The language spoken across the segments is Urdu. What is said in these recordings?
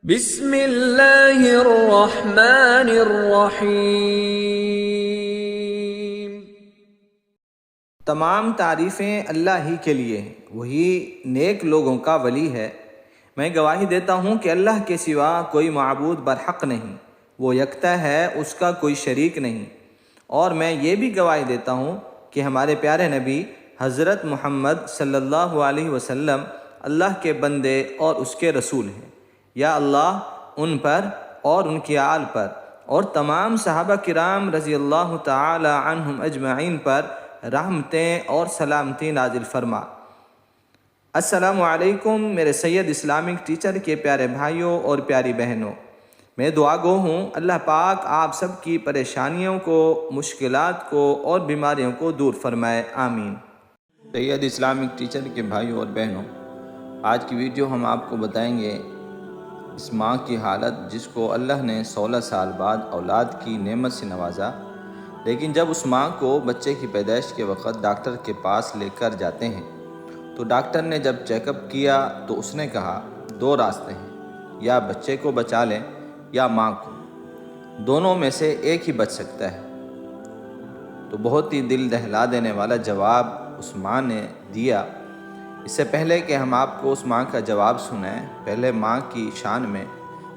بسم اللہ الرحمن الرحیم۔ تمام تعریفیں اللہ ہی کے لیے ہیں، وہی نیک لوگوں کا ولی ہے۔ میں گواہی دیتا ہوں کہ اللہ کے سوا کوئی معبود برحق نہیں، وہ یکتا ہے، اس کا کوئی شریک نہیں۔ اور میں یہ بھی گواہی دیتا ہوں کہ ہمارے پیارے نبی حضرت محمد صلی اللہ علیہ وسلم اللہ کے بندے اور اس کے رسول ہیں۔ یا اللہ ان پر اور ان کی آل پر اور تمام صحابہ کرام رضی اللہ تعالی عنہم اجمعین پر رحمتیں اور سلامتی نازل فرما۔ السلام علیکم میرے سید اسلامک ٹیچر کے پیارے بھائیوں اور پیاری بہنوں، میں دعا گو ہوں اللہ پاک آپ سب کی پریشانیوں کو، مشکلات کو اور بیماریوں کو دور فرمائے، آمین۔ سید اسلامک ٹیچر کے بھائیوں اور بہنوں، آج کی ویڈیو ہم آپ کو بتائیں گے اس ماں کی حالت جس کو اللہ نے 16 سال بعد اولاد کی نعمت سے نوازا، لیکن جب اس ماں کو بچے کی پیدائش کے وقت ڈاکٹر کے پاس لے کر جاتے ہیں تو ڈاکٹر نے جب چیک اپ کیا تو اس نے کہا 2 راستے ہیں، یا بچے کو بچا لیں یا ماں کو، دونوں میں سے ایک ہی بچ سکتا ہے۔ تو بہت ہی دل دہلا دینے والا جواب اس ماں نے دیا۔ اس سے پہلے کہ ہم آپ کو اس ماں کا جواب سنائیں، پہلے ماں کی شان میں،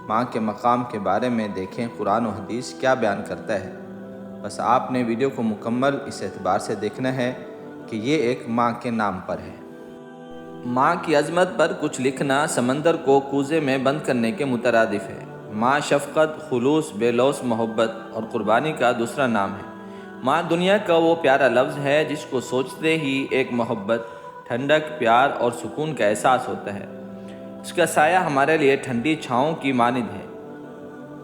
ماں کے مقام کے بارے میں دیکھیں قرآن و حدیث کیا بیان کرتا ہے۔ بس آپ نے ویڈیو کو مکمل اس اعتبار سے دیکھنا ہے کہ یہ ایک ماں کے نام پر ہے۔ ماں کی عظمت پر کچھ لکھنا سمندر کو کوزے میں بند کرنے کے مترادف ہے۔ ماں شفقت، خلوص، بے لوث محبت اور قربانی کا دوسرا نام ہے۔ ماں دنیا کا وہ پیارا لفظ ہے جس کو سوچتے ہی ایک محبت، ٹھنڈک، پیار اور سکون کا احساس ہوتا ہے۔ اس کا سایہ ہمارے لیے ٹھنڈی چھاؤں کی مانند ہے۔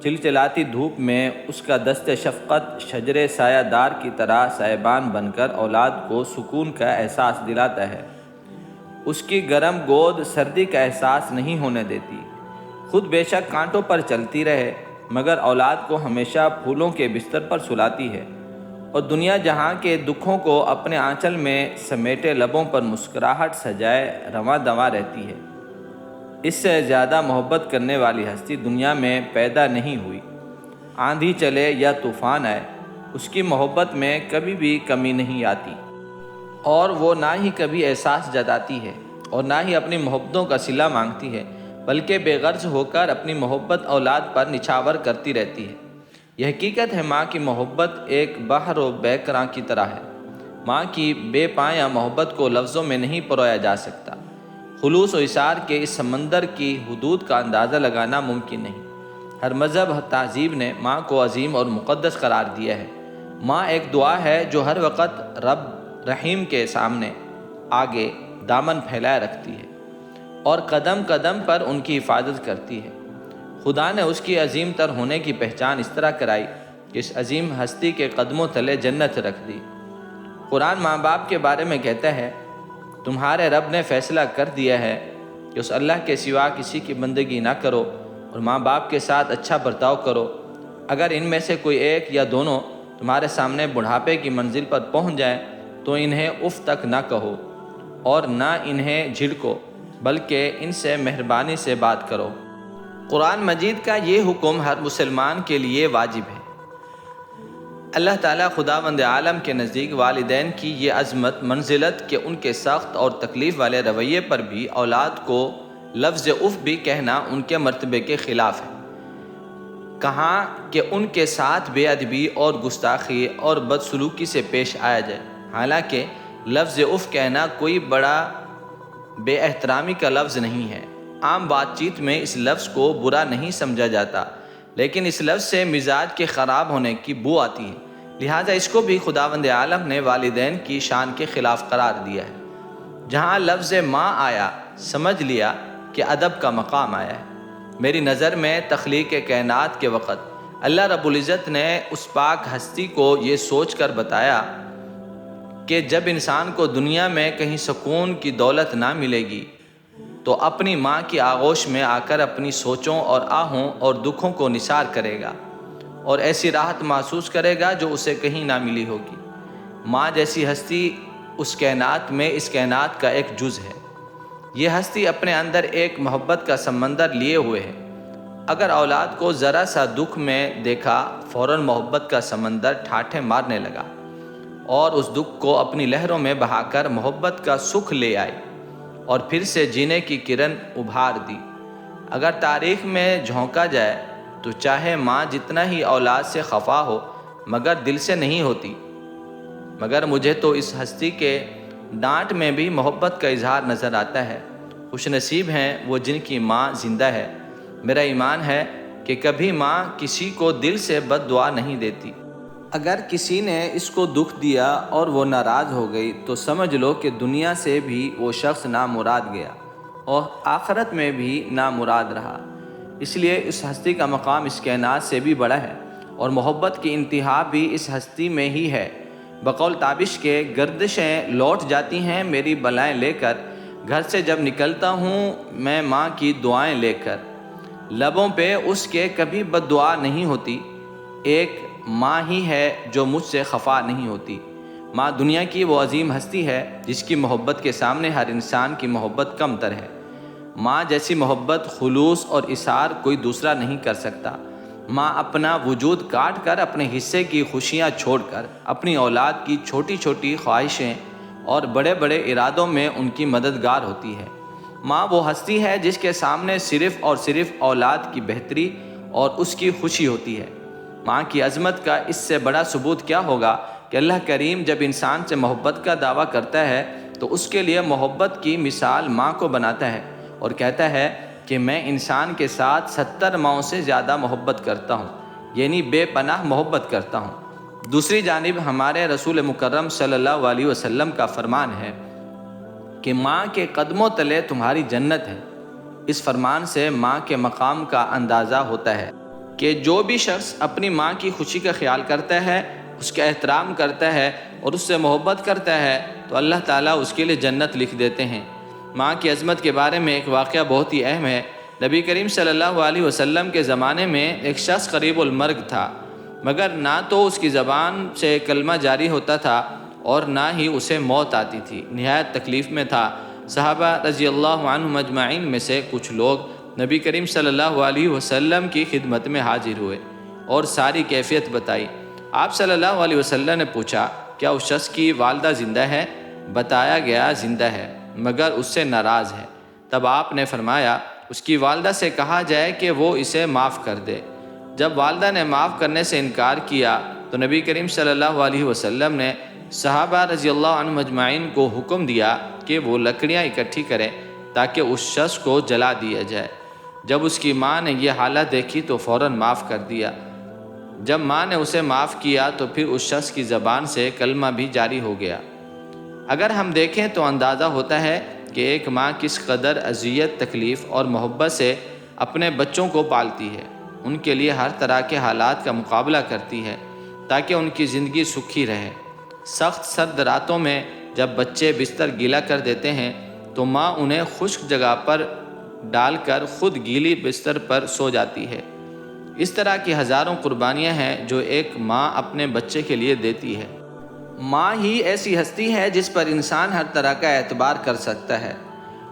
چلچلاتی دھوپ میں اس کا دست شفقت شجر سایہ دار کی طرح سائبان بن کر اولاد کو سکون کا احساس دلاتا ہے۔ اس کی گرم گود سردی کا احساس نہیں ہونے دیتی۔ خود بے شک کانٹوں پر چلتی رہے مگر اولاد کو ہمیشہ پھولوں کے بستر پر سلاتی ہے، اور دنیا جہاں کے دکھوں کو اپنے آنچل میں سمیٹے لبوں پر مسکراہٹ سجائے رواں دواں رہتی ہے۔ اس سے زیادہ محبت کرنے والی ہستی دنیا میں پیدا نہیں ہوئی۔ آندھی چلے یا طوفان آئے، اس کی محبت میں کبھی بھی کمی نہیں آتی، اور وہ نہ ہی کبھی احساس جتاتی ہے اور نہ ہی اپنی محبتوں کا صلہ مانگتی ہے، بلکہ بے غرض ہو کر اپنی محبت اولاد پر نچھاور کرتی رہتی ہے۔ یہ حقیقت ہے، ماں کی محبت ایک بحر و بیکراں کی طرح ہے۔ ماں کی بے پایاں محبت کو لفظوں میں نہیں پرویا جا سکتا۔ خلوص و اثار کے اس سمندر کی حدود کا اندازہ لگانا ممکن نہیں۔ ہر مذہب، ہر تہذیب نے ماں کو عظیم اور مقدس قرار دیا ہے۔ ماں ایک دعا ہے جو ہر وقت رب رحیم کے سامنے آگے دامن پھیلائے رکھتی ہے اور قدم قدم پر ان کی حفاظت کرتی ہے۔ خدا نے اس کی عظیم تر ہونے کی پہچان اس طرح کرائی کہ اس عظیم ہستی کے قدموں تلے جنت رکھ دی۔ قرآن ماں باپ کے بارے میں کہتا ہے، تمہارے رب نے فیصلہ کر دیا ہے کہ اس اللہ کے سوا کسی کی بندگی نہ کرو اور ماں باپ کے ساتھ اچھا برتاؤ کرو۔ اگر ان میں سے کوئی ایک یا دونوں تمہارے سامنے بڑھاپے کی منزل پر پہنچ جائیں تو انہیں اف تک نہ کہو اور نہ انہیں جھڑکو، بلکہ ان سے مہربانی سے بات کرو۔ قرآن مجید کا یہ حکم ہر مسلمان کے لیے واجب ہے۔ اللہ تعالیٰ خداوند عالم کے نزدیک والدین کی یہ عظمت منزلت کہ ان کے سخت اور تکلیف والے رویے پر بھی اولاد کو لفظ اف بھی کہنا ان کے مرتبے کے خلاف ہے۔ کہاں کہ ان کے ساتھ بے ادبی اور گستاخی اور بدسلوکی سے پیش آیا جائے۔ حالانکہ لفظ اف کہنا کوئی بڑا بے احترامی کا لفظ نہیں ہے۔ عام بات چیت میں اس لفظ کو برا نہیں سمجھا جاتا، لیکن اس لفظ سے مزاج کے خراب ہونے کی بو آتی ہے، لہٰذا اس کو بھی خداوند عالم نے والدین کی شان کے خلاف قرار دیا ہے۔ جہاں لفظ ماں آیا، سمجھ لیا کہ ادب کا مقام آیا ہے۔ میری نظر میں تخلیق کائنات کے وقت اللہ رب العزت نے اس پاک ہستی کو یہ سوچ کر بتایا کہ جب انسان کو دنیا میں کہیں سکون کی دولت نہ ملے گی تو اپنی ماں کی آغوش میں آ کر اپنی سوچوں اور آہوں اور دکھوں کو نثار کرے گا اور ایسی راحت محسوس کرے گا جو اسے کہیں نہ ملی ہوگی۔ ماں جیسی ہستی اس کائنات میں اس کائنات کا ایک جز ہے۔ یہ ہستی اپنے اندر ایک محبت کا سمندر لیے ہوئے ہے۔ اگر اولاد کو ذرا سا دکھ میں دیکھا فوراً محبت کا سمندر ٹھاٹھے مارنے لگا اور اس دکھ کو اپنی لہروں میں بہا کر محبت کا سکھ لے آئی اور پھر سے جینے کی کرن ابھار دی۔ اگر تاریخ میں جھونکا جائے تو چاہے ماں جتنا ہی اولاد سے خفا ہو مگر دل سے نہیں ہوتی، مگر مجھے تو اس ہستی کے ڈانٹ میں بھی محبت کا اظہار نظر آتا ہے۔ خوش نصیب ہیں وہ جن کی ماں زندہ ہے۔ میرا ایمان ہے کہ کبھی ماں کسی کو دل سے بد دعا نہیں دیتی۔ اگر کسی نے اس کو دکھ دیا اور وہ ناراض ہو گئی تو سمجھ لو کہ دنیا سے بھی وہ شخص نامراد گیا اور آخرت میں بھی نامراد رہا۔ اس لیے اس ہستی کا مقام اس کائنات سے بھی بڑا ہے اور محبت کی انتہا بھی اس ہستی میں ہی ہے۔ بقول تابش کے گردشیں لوٹ جاتی ہیں میری بلائیں لے کر، گھر سے جب نکلتا ہوں میں ماں کی دعائیں لے کر، لبوں پہ اس کے کبھی بد دعا نہیں ہوتی، ایک ماں ہی ہے جو مجھ سے خفا نہیں ہوتی۔ ماں دنیا کی وہ عظیم ہستی ہے جس کی محبت کے سامنے ہر انسان کی محبت کم تر ہے۔ ماں جیسی محبت، خلوص اور اثار کوئی دوسرا نہیں کر سکتا۔ ماں اپنا وجود کاٹ کر اپنے حصے کی خوشیاں چھوڑ کر اپنی اولاد کی چھوٹی چھوٹی خواہشیں اور بڑے بڑے ارادوں میں ان کی مددگار ہوتی ہے۔ ماں وہ ہستی ہے جس کے سامنے صرف اور صرف اولاد کی بہتری اور اس کی خوشی ہوتی ہے۔ ماں کی عظمت کا اس سے بڑا ثبوت کیا ہوگا کہ اللہ کریم جب انسان سے محبت کا دعویٰ کرتا ہے تو اس کے لیے محبت کی مثال ماں کو بناتا ہے اور کہتا ہے کہ میں انسان کے ساتھ 70 ماؤں سے زیادہ محبت کرتا ہوں، یعنی بے پناہ محبت کرتا ہوں۔ دوسری جانب ہمارے رسول مکرم صلی اللہ علیہ وسلم کا فرمان ہے کہ ماں کے قدموں تلے تمہاری جنت ہے۔ اس فرمان سے ماں کے مقام کا اندازہ ہوتا ہے کہ جو بھی شخص اپنی ماں کی خوشی کا خیال کرتا ہے، اس کا احترام کرتا ہے اور اس سے محبت کرتا ہے تو اللہ تعالیٰ اس کے لیے جنت لکھ دیتے ہیں۔ ماں کی عظمت کے بارے میں ایک واقعہ بہت ہی اہم ہے۔ نبی کریم صلی اللہ علیہ وسلم کے زمانے میں ایک شخص قریب المرگ تھا، مگر نہ تو اس کی زبان سے کلمہ جاری ہوتا تھا اور نہ ہی اسے موت آتی تھی، نہایت تکلیف میں تھا۔ صحابہ رضی اللہ عنہم اجمعین میں سے کچھ لوگ نبی کریم صلی اللہ علیہ وسلم کی خدمت میں حاضر ہوئے اور ساری کیفیت بتائی۔ آپ صلی اللہ علیہ وسلم نے پوچھا کیا اس شخص کی والدہ زندہ ہے؟ بتایا گیا زندہ ہے مگر اس سے ناراض ہے۔ تب آپ نے فرمایا اس کی والدہ سے کہا جائے کہ وہ اسے معاف کر دے۔ جب والدہ نے معاف کرنے سے انکار کیا تو نبی کریم صلی اللہ علیہ وسلم نے صحابہ رضی اللہ عنہم اجمعین کو حکم دیا کہ وہ لکڑیاں اکٹھی کریں تاکہ اس شخص کو جلا دیا جائے۔ جب اس کی ماں نے یہ حالت دیکھی تو فوراً معاف کر دیا۔ جب ماں نے اسے معاف کیا تو پھر اس شخص کی زبان سے کلمہ بھی جاری ہو گیا۔ اگر ہم دیکھیں تو اندازہ ہوتا ہے کہ ایک ماں کس قدر اذیت، تکلیف اور محبت سے اپنے بچوں کو پالتی ہے، ان کے لیے ہر طرح کے حالات کا مقابلہ کرتی ہے تاکہ ان کی زندگی سکھی رہے۔ سخت سرد راتوں میں جب بچے بستر گیلا کر دیتے ہیں تو ماں انہیں خشک جگہ پر ڈال کر خود گیلی بستر پر سو جاتی ہے۔ اس طرح کی ہزاروں قربانیاں ہیں جو ایک ماں اپنے بچے کے لیے دیتی ہے۔ ماں ہی ایسی ہستی ہے جس پر انسان ہر طرح کا اعتبار کر سکتا ہے،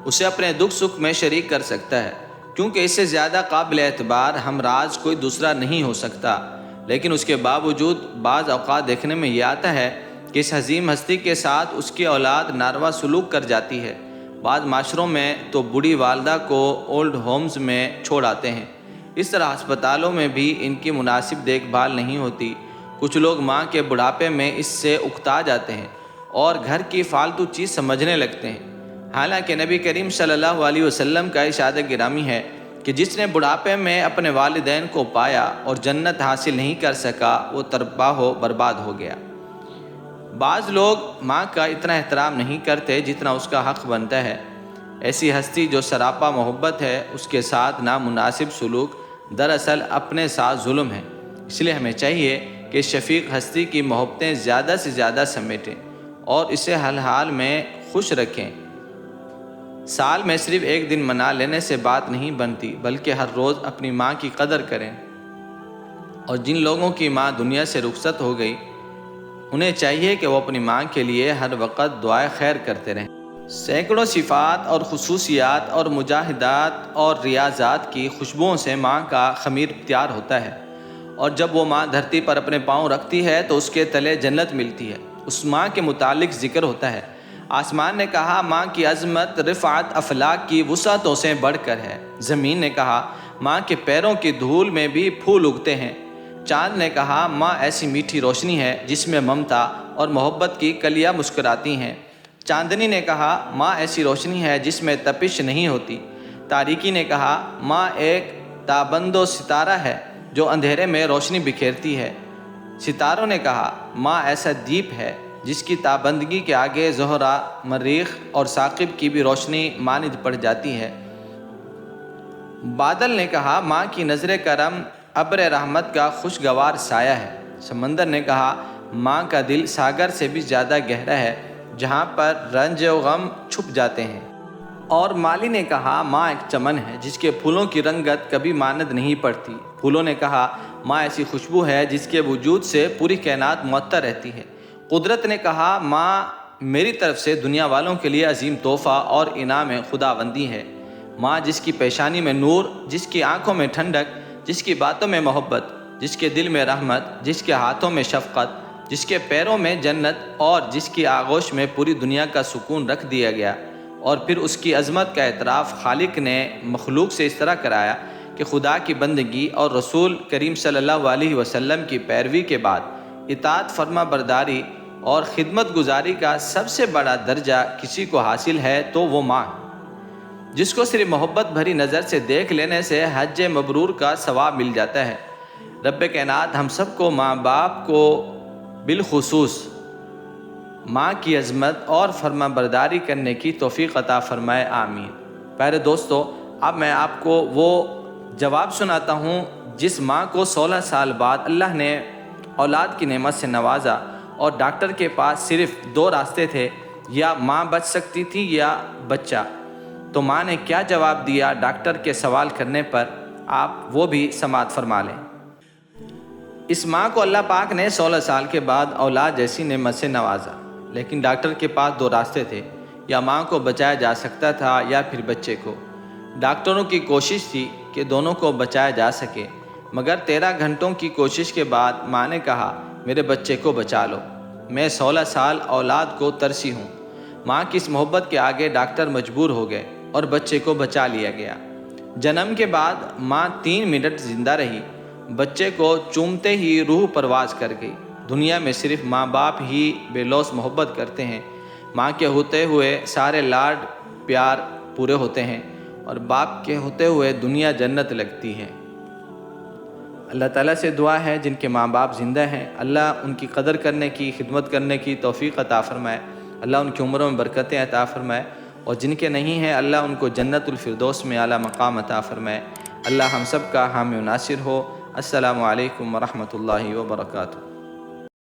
اسے اپنے دکھ سکھ میں شریک کر سکتا ہے، کیونکہ اس سے زیادہ قابل اعتبار ہمراز کوئی دوسرا نہیں ہو سکتا۔ لیکن اس کے باوجود بعض اوقات دیکھنے میں یہ آتا ہے کہ اس عظیم ہستی کے ساتھ اس کی اولاد ناروا سلوک کر جاتی ہے۔ بعض معاشروں میں تو بوڑھی والدہ کو اولڈ ہومز میں چھوڑ آتے ہیں، اس طرح ہسپتالوں میں بھی ان کی مناسب دیکھ بھال نہیں ہوتی۔ کچھ لوگ ماں کے بڑھاپے میں اس سے اکتا جاتے ہیں اور گھر کی فالتو چیز سمجھنے لگتے ہیں، حالانکہ نبی کریم صلی اللہ علیہ وسلم کا ارشاد گرامی ہے کہ جس نے بڑھاپے میں اپنے والدین کو پایا اور جنت حاصل نہیں کر سکا وہ تباہ و برباد ہو گیا۔ بعض لوگ ماں کا اتنا احترام نہیں کرتے جتنا اس کا حق بنتا ہے۔ ایسی ہستی جو سراپا محبت ہے اس کے ساتھ نامناسب سلوک دراصل اپنے ساتھ ظلم ہے۔ اس لیے ہمیں چاہیے کہ شفیق ہستی کی محبتیں زیادہ سے زیادہ سمیٹیں اور اسے ہر حال میں خوش رکھیں۔ سال میں صرف ایک دن منا لینے سے بات نہیں بنتی، بلکہ ہر روز اپنی ماں کی قدر کریں۔ اور جن لوگوں کی ماں دنیا سے رخصت ہو گئی انہیں چاہیے کہ وہ اپنی ماں کے لیے ہر وقت دعائے خیر کرتے رہیں۔ سینکڑوں صفات اور خصوصیات اور مجاہدات اور ریاضات کی خوشبوؤں سے ماں کا خمیر تیار ہوتا ہے، اور جب وہ ماں دھرتی پر اپنے پاؤں رکھتی ہے تو اس کے تلے جنت ملتی ہے۔ اس ماں کے متعلق ذکر ہوتا ہے، آسمان نے کہا ماں کی عظمت رفعت افلاک کی وسعتوں سے بڑھ کر ہے۔ زمین نے کہا ماں کے پیروں کی دھول میں بھی پھول اگتے ہیں۔ چاند نے کہا ماں ایسی میٹھی روشنی ہے جس میں ممتا اور محبت کی کلیاں مسکراتی ہیں۔ چاندنی نے کہا ماں ایسی روشنی ہے جس میں تپش نہیں ہوتی۔ تاریکی نے کہا ماں ایک تابند ستارہ ہے جو اندھیرے میں روشنی بکھیرتی ہے۔ ستاروں نے کہا ماں ایسا دیپ ہے جس کی تابندگی کے آگے زہرہ، مریخ اور ثاقب کی بھی روشنی مانند پڑ جاتی ہے۔ بادل نے کہا ماں کی نظر کرم ابر رحمت کا خوشگوار سایہ ہے۔ سمندر نے کہا ماں کا دل ساگر سے بھی زیادہ گہرا ہے جہاں پر رنج و غم چھپ جاتے ہیں۔ اور مالی نے کہا ماں ایک چمن ہے جس کے پھولوں کی رنگت کبھی ماند نہیں پڑتی۔ پھولوں نے کہا ماں ایسی خوشبو ہے جس کے وجود سے پوری کائنات معطر رہتی ہے۔ قدرت نے کہا ماں میری طرف سے دنیا والوں کے لیے عظیم تحفہ اور انعام خداوندی ہے۔ ماں جس کی پیشانی میں نور، جس کی آنکھوں میں ٹھنڈک، جس کی باتوں میں محبت، جس کے دل میں رحمت، جس کے ہاتھوں میں شفقت، جس کے پیروں میں جنت اور جس کی آغوش میں پوری دنیا کا سکون رکھ دیا گیا۔ اور پھر اس کی عظمت کا اعتراف خالق نے مخلوق سے اس طرح کرایا کہ خدا کی بندگی اور رسول کریم صلی اللہ علیہ وسلم کی پیروی کے بعد اطاعت فرما برداری اور خدمت گزاری کا سب سے بڑا درجہ کسی کو حاصل ہے تو وہ ماں، جس کو صرف محبت بھری نظر سے دیکھ لینے سے حج مبرور کا ثواب مل جاتا ہے۔ رب کائنات ہم سب کو ماں باپ کو بالخصوص ماں کی عظمت اور فرما برداری کرنے کی توفیق عطا فرمائے، آمین۔ پیارے دوستو، اب میں آپ کو وہ جواب سناتا ہوں جس ماں کو 16 سال بعد اللہ نے اولاد کی نعمت سے نوازا اور ڈاکٹر کے پاس صرف 2 راستے تھے، یا ماں بچ سکتی تھی یا بچہ۔ تو ماں نے کیا جواب دیا ڈاکٹر کے سوال کرنے پر، آپ وہ بھی سماعت فرما لیں۔ اس ماں کو اللہ پاک نے 16 سال کے بعد اولاد جیسی نعمت سے نوازا، لیکن ڈاکٹر کے پاس 2 راستے تھے، یا ماں کو بچایا جا سکتا تھا یا پھر بچے کو۔ ڈاکٹروں کی کوشش تھی کہ دونوں کو بچایا جا سکے، مگر 13 گھنٹوں کی کوشش کے بعد ماں نے کہا میرے بچے کو بچا لو، میں 16 سال اولاد کو ترسی ہوں۔ ماں کی اس محبت کے آگے ڈاکٹر مجبور ہو گئے اور بچے کو بچا لیا گیا۔ جنم کے بعد ماں 3 منٹ زندہ رہی، بچے کو چومتے ہی روح پرواز کر گئی۔ دنیا میں صرف ماں باپ ہی بے لوث محبت کرتے ہیں۔ ماں کے ہوتے ہوئے سارے لاڈ پیار پورے ہوتے ہیں، اور باپ کے ہوتے ہوئے دنیا جنت لگتی ہے۔ اللہ تعالیٰ سے دعا ہے جن کے ماں باپ زندہ ہیں، اللہ ان کی قدر کرنے کی، خدمت کرنے کی توفیق عطا فرمائے، اللہ ان کی عمروں میں برکتیں عطا فرمائے، اور جن کے نہیں ہیں اللہ ان کو جنت الفردوس میں اعلیٰ مقام عطا فرمائے۔ اللہ ہم سب کا حامی و ناصر ہو۔ السلام علیکم ورحمۃ اللہ وبرکاتہ۔